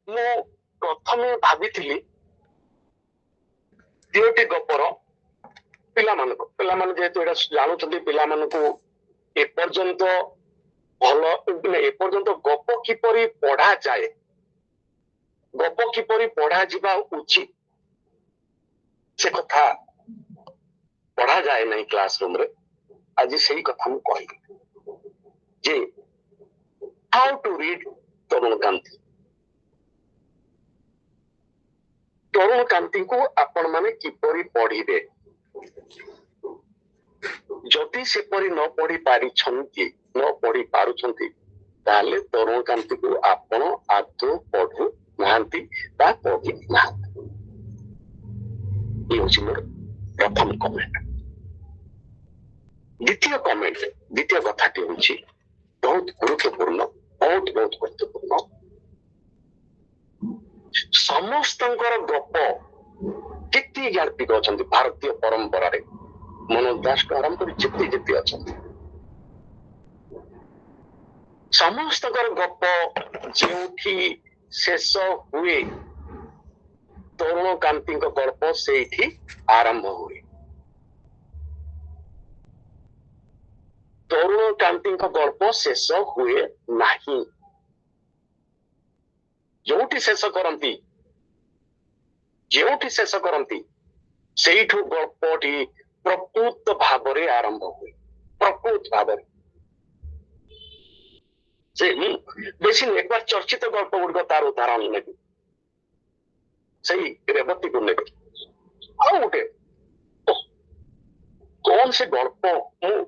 ମୁଁ ପ୍ରଥମେ ଭାବିଥିଲି ତିନୋଟି ଗପର ପିଲାମାନେ ଯେହେତୁ ଏଇଟା ଜାଣୁଛନ୍ତି, ପିଲାମାନଙ୍କୁ ଏପର୍ଯ୍ୟନ୍ତ ଭଲ ଏପର୍ଯ୍ୟନ୍ତ ଗପ କିପରି ପଢାଯାଏ, ଗପ କିପରି ପଢାଯିବା ଉଚିତ ସେ କଥା ପଢାଯାଏ ନାହିଁ କ୍ଲାସ ରୁମ ରେ। ଆଜି ସେଇ କଥା ମୁଁ କହିବି ଯେ ହାଉ ଟୁ ରିଡ୍ ତରୁଣକାନ୍ତି। ତରୁଣକାନ୍ତିଙ୍କୁ ଆପଣ ମାନେ କିପରି ପଢିବେ? ଯଦି ସେପରି ନ ପଢି ପାରିଛନ୍ତି, ନ ପଢି ପାରୁଛନ୍ତି, ତାହେଲେ ତରୁଣକାନ୍ତିକୁ ଆପଣ ଆଦୌ ପଢୁ ନାହାନ୍ତି ବା ପଢି ନାହାନ୍ତି। ଇଏ ହେଉଛି ମୋର ପ୍ରଥମ କମେଣ୍ଟ। ଦ୍ୱିତୀୟ କଥାଟି ହେଉଛି ବହୁତ ଗୁରୁତ୍ୱପୂର୍ଣ୍ଣ, ବହୁତ ଗୁରୁତ୍ୱପୂର୍ଣ୍ଣ। ସମସ୍ତଙ୍କର ଗପ ଯେତେ ଗାଳ୍ପିକ ଅଛନ୍ତି ଭାରତୀୟ ପରମ୍ପରାରେ, ମନୋଜ ଦାସଠୁ ଆରମ୍ଭ କରି ଯେତେ ଅଛନ୍ତି, ସମସ୍ତଙ୍କର ଗପ ଯେଉଁଠି ଶେଷ ହୁଏ ତରୁଣକାନ୍ତିଙ୍କ ଗଳ୍ପ ସେଇଠି ଆରମ୍ଭ ହୁଏ। ତରୁଣକାନ୍ତିଙ୍କ ଗଳ୍ପ ଶେଷ ହୁଏ ନାହିଁ। ଯେଉଁଠି ଶେଷ କରନ୍ତି ସେଇଠୁ ଗଳ୍ପଟି ପ୍ରକୃତ ଭାବରେ ଆରମ୍ଭ ହୁଏ। ପ୍ରକୃତ ଭାବରେ ସେ ବେଶୀ ଏକବାର ଚର୍ଚ୍ଚିତ ଗଳ୍ପ ଗୁଡିକ ତାର ଉଦାହରଣ ନେବି, ସେଇ ରେବତୀକୁ ନେବି। ଆଉ ଗୋଟେ କଣ ସେ ଗଳ୍ପ, ମୁଁ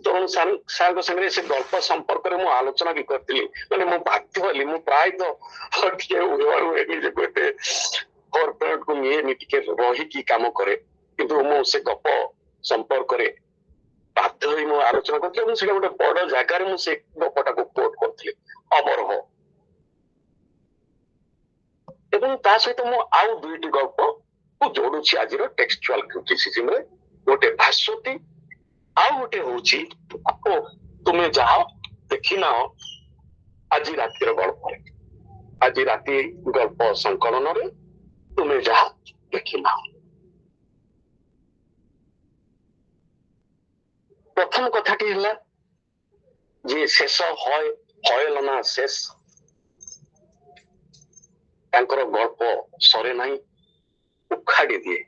ତରୁଣ ସାର୍ଙ୍କ ସାଙ୍ଗରେ ସେ ଗଳ୍ପ ସମ୍ପର୍କରେ ମୁଁ ଆଲୋଚନା ବି କରିଥିଲି। ମାନେ ମୁଁ ବାଧ୍ୟ ହେଲି, ମୁଁ ପ୍ରାୟତଃ ଟିକେ ହୁଏନି ଯେ ଗୋଟେ କର୍ପୋରେଟକୁ ନିଏନି, ଟିକେ ରହିକି କାମ କରେ, କିନ୍ତୁ ମୁଁ ସେ ଗପ ସମ୍ପର୍କରେ ବାଧ୍ୟ ହେଇ ମୁଁ ଆଲୋଚନା କରିଥିଲି ଏବଂ ସେଇଟା ଗୋଟେ ବଡ ଜାଗାରେ ମୁଁ ସେ ଗପଟାକୁ କୋଟ କରିଥିଲି, ଅମରହ। ଏବଂ ତା ସହିତ ମୁଁ ଆଉ ଦୁଇଟି ଗଳ୍ପ ଯୋଡୁଛି ଆଜିର ଟେକ୍ସଚୁଆଲ କ୍ରିଟିସିଜିମରେ। ଗୋଟେ ଭାସ୍ୱତୀ, ଆଉ ଗୋଟେ ହଉଛି ତୁମେ ଯାହା ଦେଖିନାହ ଆଜି ରାତିର ଗଳ୍ପରେ, ଆଜି ରାତି ଗଳ୍ପ ସଂକଳନରେ ତୁମେ ଯାହା ଦେଖିନାହ। ପ୍ରଥମ କଥାଟି ହେଲା ଯେ ଶେଷ ହୟଲନା ଶେଷ, ତାଙ୍କର ଗଳ୍ପ ସରେ ନାହିଁ, ଉଖାଡ଼ି ଦିଏ,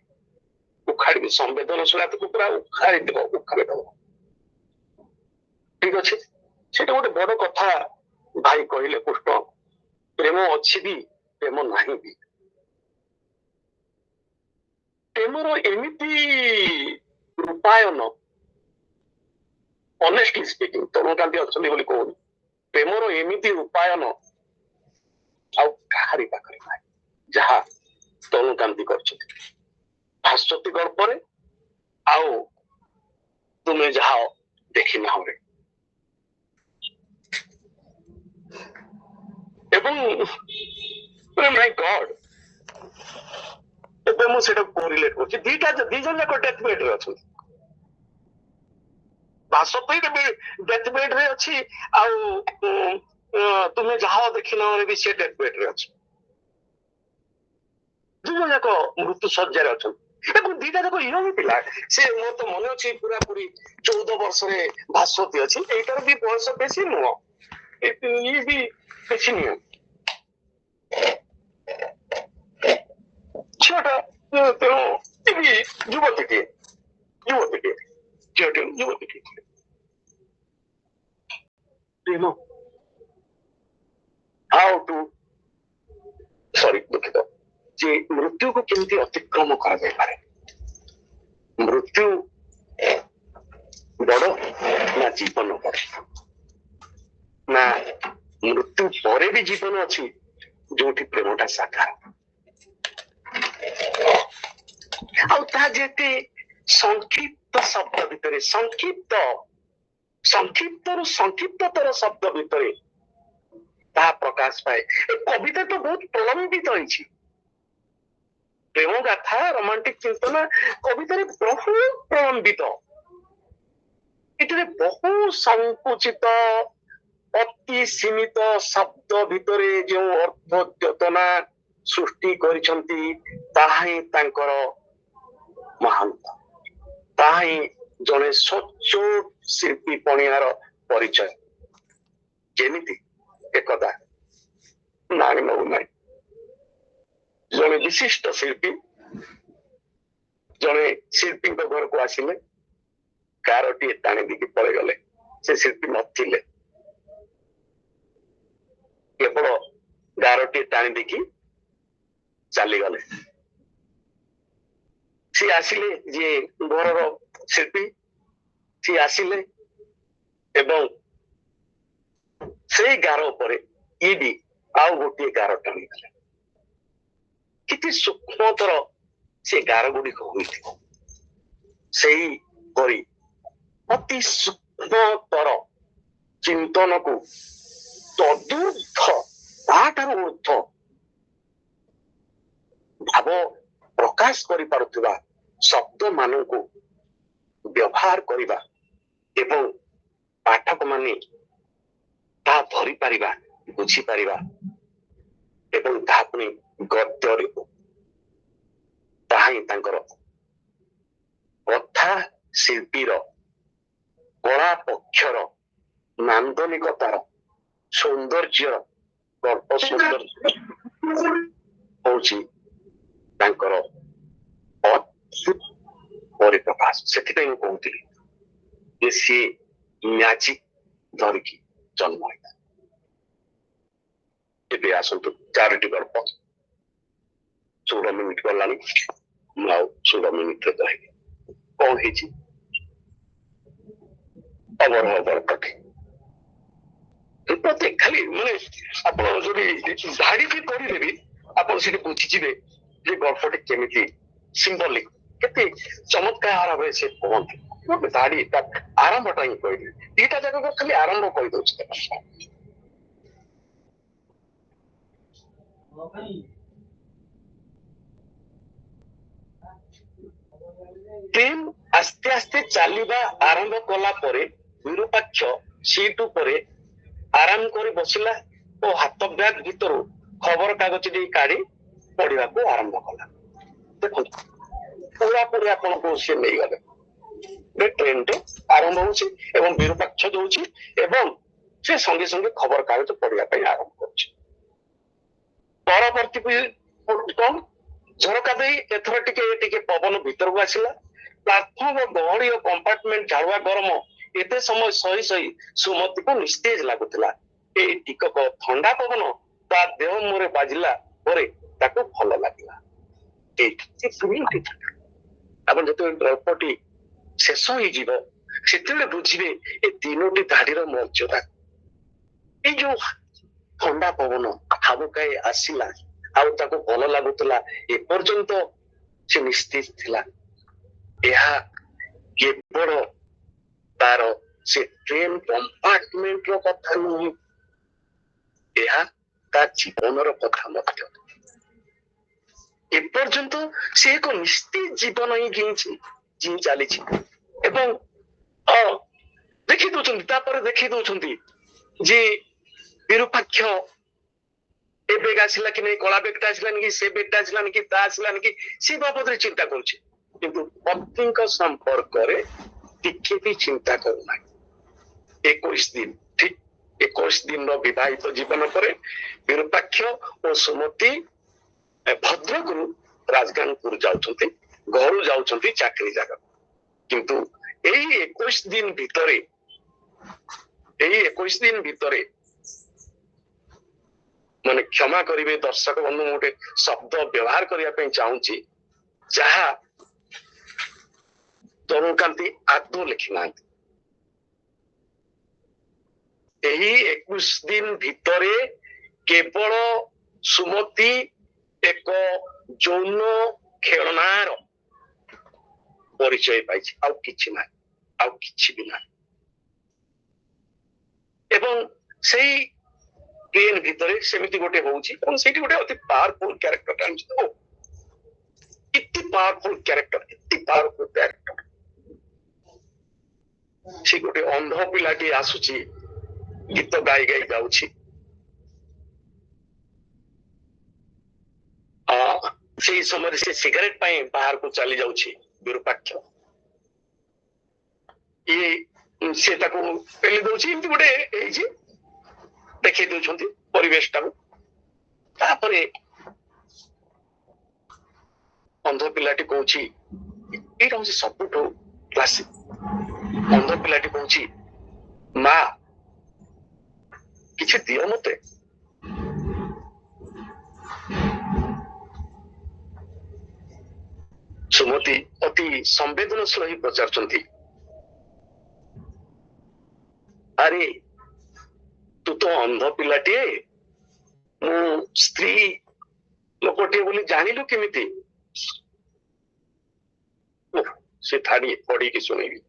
ସମ୍ବେଦନଶୀଳତାକୁ ପୁରା ଉଖାଡ଼ିଦବ। ଠିକ ଅଛି, ସେଇଟା ଗୋଟେ ବଡ କଥା ଭାଇ କହିଲେ କୃଷ୍ଣ। ପ୍ରେମ ଅଛି ବି, ପ୍ରେମ ନାହିଁ ବି। ପ୍ରେମର ଏମିତି ରୂପାୟନ, ଅନେଷ୍ଟଲି ସ୍ପିକିଂ, ତରୁଣକାନ୍ତି ଅଛନ୍ତି ବୋଲି କହୁନି, ପ୍ରେମର ଏମିତି ରୂପାୟନ ଆଉ କାହାରି ପାଖରେ ନାହିଁ ଯାହା ତରୁଣକାନ୍ତି କରିଛନ୍ତି। ଭାସ୍ୱତୀ ଗଳ୍ପରେ ଆଉ ତୁମେ ଯାହା ଦେଖିନାହରେ। ଏବଂ ମାଇ ଗଡ୍, ଏବେ ମୁଁ ସେଟା କୋରିଲେଟ କରୁଛି, ଦି ଜଣ ଯାକ ଡେଥ୍ ବେଡରେ ଅଛନ୍ତି। ଭାସ୍ୱତୀ ଡେଥ୍ ବେଡରେ ଅଛି, ଆଉ ତୁମେ ଯାହା ଦେଖିନାହରେ ବି ସେ ଡେଥ୍ ବେଡରେ ଅଛି। ଦି ଜଣ ଯାକ ମୃତ୍ୟୁ ଶଯ୍ୟାରେ ଅଛନ୍ତି ଏବଂ ଦିଟା ଯାକ ୟଙ୍ଗ ପିଲା। ସେ ମୋର ତ ମନେ ଅଛି ପୁରାପୁରି 14 ବର୍ଷରେ ଭାସ୍ୱତୀ ଅଛି, ଏଇଟାର ବି ବୟସ ବେଶୀ ନୁହଁ, ଇଏ ବି ବେଶୀ ନୁହଁ, ଝିଅଟା ତେଣୁ ଯୁବତୀଟିଏ ପ୍ରେମ ଦୁଃଖିତ ଯେ ମୃତ୍ୟୁକୁ କେମିତି ଅତିକ୍ରମ କରାଯାଇପାରେ। ମୃତ୍ୟୁ ବଡ ନା ଜୀବନ ବଡ, ନା ମୃତ୍ୟୁ ପରେ ବି ଜୀବନ ଅଛି ଯୋଉଠି ପ୍ରେମଟା ସାକାର, ଆଉ ତାହା ଯେତେ ସଂକ୍ଷିପ୍ତ ଶବ୍ଦ ଭିତରେ, ସଂକ୍ଷିପ୍ତରୁ ସଂକ୍ଷିପ୍ତତର ଶବ୍ଦ ଭିତରେ ତାହା ପ୍ରକାଶ ପାଏ। ଏ କବିତା ତ ବହୁତ ପ୍ରଲମ୍ବିତ ହେଇଛି, ପ୍ରେମ ଗାଥା, ରୋମାଣ୍ଟିକ ଚିନ୍ତନା କବିତାରେ ବହୁ ପ୍ରଲମ୍ବିତ, ଏଥିରେ ବହୁ ସଂକୁଚିତ ଅତି ସୀମିତ ଶବ୍ଦ ଭିତରେ ଯେଉଁ ଅର୍ଥ ଚେତନା ସୃଷ୍ଟି କରିଛନ୍ତି ତାହା ହିଁ ତାଙ୍କର ମହାନତା, ତାହା ହିଁ ଜଣେ ସଚ୍ଚୋଟ ଶିଳ୍ପୀ ପଣିଆର ପରିଚୟ। କେମିତି ଏକଦା ନାଣି ନଉ ନାହିଁ, ଜଣେ ବିଶିଷ୍ଟ ଶିଳ୍ପୀ ଜଣେ ଶିଳ୍ପୀଙ୍କ ଘରକୁ ଆସିଲେ, ଗାରଟିଏ ଟାଣି ଦେଇକି ପଳେଇଗଲେ। ସେ ଶିଳ୍ପୀ ନଥିଲେ, କେବଳ ଗାରଟିଏ ଟାଣି ଦେଇକି ଚାଲିଗଲେ। ସିଏ ଆସିଲେ, ଯିଏ ଘରର ଶିଳ୍ପୀ ସିଏ ଆସିଲେ ଏବଂ ସେଇ ଗାର ଉପରେ ଇଏ ବି ଆଉ ଗୋଟିଏ ଗାର ଟାଣିଗଲେ। କେତେ ସୂକ୍ଷ୍ମତର ସେ ଗାର ଗୁଡିକ ହୋଇଥିବ, ସେହିପରି ଅତି ସୂକ୍ଷ୍ମତର ଚିନ୍ତନକୁ ତଦୁର୍ଦ୍ଧ, ତାଠାରୁ ଉର୍ଦ୍ଧ୍ୱ ଭାବ ପ୍ରକାଶ କରିପାରୁଥିବା ଶବ୍ଦ ମାନଙ୍କୁ ବ୍ୟବହାର କରିବା ଏବଂ ପାଠକ ମାନେ ତାହା ଧରିପାରିବା, ବୁଝିପାରିବା ଏବଂ ତାହା ପୁଣି ଗଦ୍ୟରେ, ତାହା ହିଁ ତାଙ୍କର କଥା ଶିଳ୍ପୀର କଳା ପକ୍ଷର ନାନ୍ଦନିକତାର ସୌନ୍ଦର୍ଯ୍ୟ, ଗଳ୍ପ ସୌନ୍ଦର୍ଯ୍ୟ ହଉଛି ତାଙ୍କର ପରିପ୍ରକାଶ। ସେଥିପାଇଁ ମୁଁ କହୁଥିଲି ଯେ ସିଏ ମ୍ୟାଜିକ ଧରିକି ଜନ୍ମ ହେଇଥାଏ। ଏବେ ଆସନ୍ତୁ 4ଟି ଗଳ୍ପ, 16 ମିନିଟ ଗଲାଣି, ମୁଁ ଆଉ 16 ମିନିଟରେ କହିବି କଣ ହେଇଛି। ଅବରହ ଗଳ୍ପଟି ପ୍ରତ୍ୟେକ ଖାଲି ମାନେ ଆପଣ ଯଦି ଧାଡିକି କରିଦେବି ଆପଣ ସେଠି ବୁଝିଯିବେ ଯେ ଗଳ୍ପଟି କେମିତି ସିମ୍ବଲିକ, କେତେ ଚମତ୍କାର ଭାବରେ ସେ କୁହନ୍ତି। ଗୋଟେ ଧାଡି ଆରମ୍ଭଟା ହିଁ କହିଲି, ଦିଟା ଯାକ ଖାଲି ଆରମ୍ଭ କହିଦଉଛି। ଟ୍ରେନ ଆସ୍ତେ ଆସ୍ତେ ଚାଲିବା ଆରମ୍ଭ କଲା ପରେ ବିରୁପାକ୍ଷ ସିଟ ଉପରେ ଆରାମ କରି ବସିଲା ଓ ହାତ ବ୍ୟାଗ ଭିତରୁ ଖବର କାଗଜ ଦେଇ କାଢି ପଢିବାକୁ ଆରମ୍ଭ କଲା। ଦେଖନ୍ତୁ ପୁରାପୁରି ଆପଣଙ୍କୁ ସେ ନେଇଗଲେ। ଟ୍ରେନଟେ ଆରମ୍ଭ ହଉଛି ଏବଂ ବିରୁପାକ୍ଷ ଦଉଛି ଏବଂ ସେ ସଙ୍ଗେ ସଙ୍ଗେ ଖବର କାଗଜ ପଢିବା ପାଇଁ ଆରମ୍ଭ କରୁଛି। ପରବର୍ତ୍ତୀ କଣ, ଝରକା ଦେଇ ଏଥର ଟିକେ ଟିକେ ପବନ ଭିତରକୁ ଆସିଲା। ପ୍ଲାଟଫର୍ମ ଗହଳି ଓ କମ୍ପାର୍ଟମେଣ୍ଟ ଝାଳୁଆ ଗରମ ଏତେ ସମୟ ସହି ସହି ସୁମତିକୁ ନିସ୍ତେଜ ଲାଗୁଥିଲା। ଏଇ ଟିକକ ଥଣ୍ଡା ପବନ ତା ଦେହ ମୁହଁରେ ବାଜିଲା ପରେ ତାକୁ ଭଲ ଲାଗିଲା। ଆପଣ ଯେତେବେଳେ ଗଳ୍ପଟି ଶେଷ ହେଇଯିବ ସେତେବେଳେ ବୁଝିବେ ଏ 3ଟି ଧାଡିର ମର୍ଯ୍ୟାଦା। ଏଇ ଯୋଉ ଥଣ୍ଡା ପବନ ହାବୁକାଏ ଆସିଲା ଆଉ ତାକୁ ଭଲ ଲାଗୁଥିଲା, ଏପର୍ଯ୍ୟନ୍ତ ସେ ନିସ୍ତେଜ ଥିଲା। ଏହା କେବଳ ତାର ସେ ଟ୍ରେନ କମ୍ପାର୍ଟମେଣ୍ଟ ର କଥା ନୁହେଁ, ଏହା ତା ଜୀବନର କଥା ମଧ୍ୟ। ଏପର୍ଯ୍ୟନ୍ତ ସେ ଏକ ନିସ୍ତେଜ ଜୀବନ ହିଁ ଜିଇଁ ଚାଲିଛି ଏବଂ ଦେଖି ଦଉଛନ୍ତି, ତାପରେ ଦେଖି ଦଉଛନ୍ତି ଯେ ବିରୁପାକ୍ଷ ଏ ବେଗ ଆସିଲା କି ନାଇଁ, କଳା ବେଗଟା ଆସିଲାନି କି, ସେ ବେଗଟା ଆସିଲାନି କି, ତା ଆସିଲାନି କି, ସେ ବାବଦରେ ଚିନ୍ତା କରୁଛି, କିନ୍ତୁ ପତ୍ନୀଙ୍କ ସମ୍ପର୍କରେ ଟିକେ ବି ଚିନ୍ତା କରୁନାହିଁ। 21 ଦିନ, ଠିକ 21 ଦିନର ବିବାହିତ ଜୀବନ ପରେ ବିରୁପାକ୍ଷ ଓ ସୁମତି ଭଦ୍ରକରୁ ରାଜଗାଙ୍ଗପୁର ଯାଉଛନ୍ତି, ଘରୁ ଯାଉଛନ୍ତି ଚାକିରି ଜାଗା। କିନ୍ତୁ ଏଇ 21 ଦିନ ଭିତରେ ମାନେ କ୍ଷମା କରିବେ ଦର୍ଶକ ବନ୍ଧୁ, ମୁଁ ଗୋଟେ ଶବ୍ଦ ବ୍ୟବହାର କରିବା ପାଇଁ ଚାହୁଁଛି ଯାହା ତରୁଣକାନ୍ତି ଆଦୌ ଲେଖିନାହାନ୍ତି। ଏହି 21 ଦିନ ଭିତରେ କେବଳ ସୁମତି ଏକ ଯୌନ ଖେଳନାର ପରିଚୟ ପାଇଛି, ଆଉ କିଛି ନାହିଁ, ଆଉ କିଛି ବି ନାହିଁ। ଏବଂ ସେଇ ଟ୍ରେନ ଭିତରେ ସେମିତି ଗୋଟେ ହଉଛି ଏବଂ ସେଇଠି ଗୋଟେ ଅତି ପାୱାରଫୁଲ କ୍ୟାରେକ୍ଟର ଆଣିଛି। ଏତେ ପାୱାରଫୁଲ କ୍ୟାରେକ୍ଟର, ଏତେ ପାୱାରଫୁଲ କ୍ୟାରେକ୍ଟର। ସେ ଗୋଟେ ଅନ୍ଧ ପିଲାଟି ଆସୁଛି गीत गाई गाई जाऊची से समय से सिगरेट पाई बाहर को चली जाऊची विरूपाक्ष ये से ताको पेली दउची एमती गोटे एई जे देखै दउछंती परिवेश टाको तापरे अंध पिलाटी कहूची एटा होची सबुठो क्लासिक अंध पिलाटी कहूची मां किछि दियो मते सुमति अति संवेदनशील ही पचारचंती अरे तू तो अंध पिलाटे मु स्त्री लोकटे बोली जानिलु केमिति से थाड़ी पड़ी की सुनेगी